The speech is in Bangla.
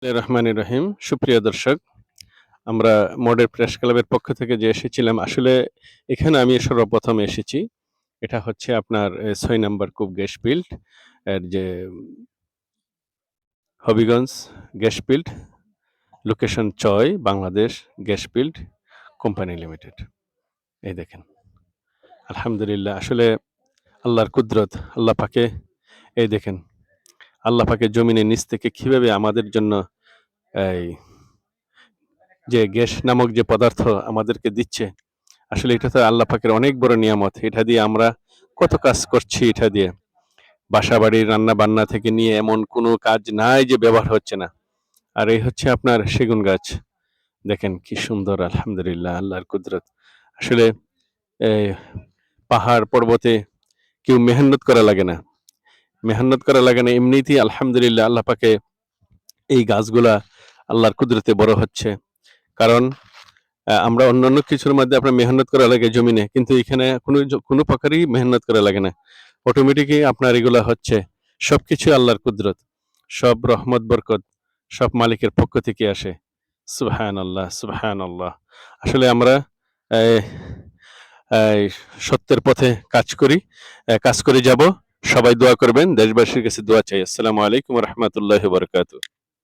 রহমানির রহিম। সুপ্রিয় দর্শক, আমরা মডেল প্রেস ক্লাবের পক্ষ থেকে যে এসেছিলাম, আসলে এখানে আমি সর্বপ্রথম এসেছি। এটা হচ্ছে আপনার ৬ নাম্বার কূপ গ্যাস ফিল্ড এর যে হবিগঞ্জ গ্যাস ফিল্ড, লোকেশন চয়, Bangladesh gas field company limited. এই দেখেন। আলহামদুলিল্লাহ, আসলে আল্লাহর কুদরত, আল্লাহ পাকে এই দেখেন, আল্লাহ পাকে জমিনের নিচ থেকে কিভাবে আমাদের জন্য এই যে গ্যাস নামক যে পদার্থ আমাদেরকে দিচ্ছে, আসলে এটা তো আল্লাহ পাকের অনেক বড় নিয়ামত। এটা দিয়ে আমরা কত কাজ করছি এটা দিয়ে। বাসাবাড়ির রান্না-বান্না থেকে নিয়ে এমন কোনো কাজ নাই যে ব্যবহার হচ্ছে না। আর এই হচ্ছে আপনার সেগুন গাছ। দেখেন কি সুন্দর, আলহামদুলিল্লাহ আল্লাহর কুদরত। আসলে এ পাহাড় পর্বতে কেউ মেহনত করা লাগে না। মেহনত করা লাগে না, এমনিতেই আলহামদুলিল্লাহ আল্লাহ পাকে এই গাছগুলা আল্লাহর কুদরতে বড় হচ্ছে। কারণ আমরা অন্যান্য কিছুর মধ্যে আপনার মেহনত করা লাগে জমিনে, কিন্তু এখানে কোনো প্রকারই মেহনত করা লাগে না। অটোমেটিকই আপনার এগুলা হচ্ছে। সবকিছু আল্লাহর কুদরত। সব রহমত বরকত সব মালিকের পক্ষ থেকে আসে। সুবহানাল্লাহ, সুবহানাল্লাহ। আসলে আমরা এই এই সত্যের পথে কাজ করে যাব। সবাই দোয়া করবেন। দেশবাসীর কাছে দোয়া চাই। আসসালামু আলাইকুম ওয়া রাহমাতুল্লাহি ওয়া বারাকাতুহু।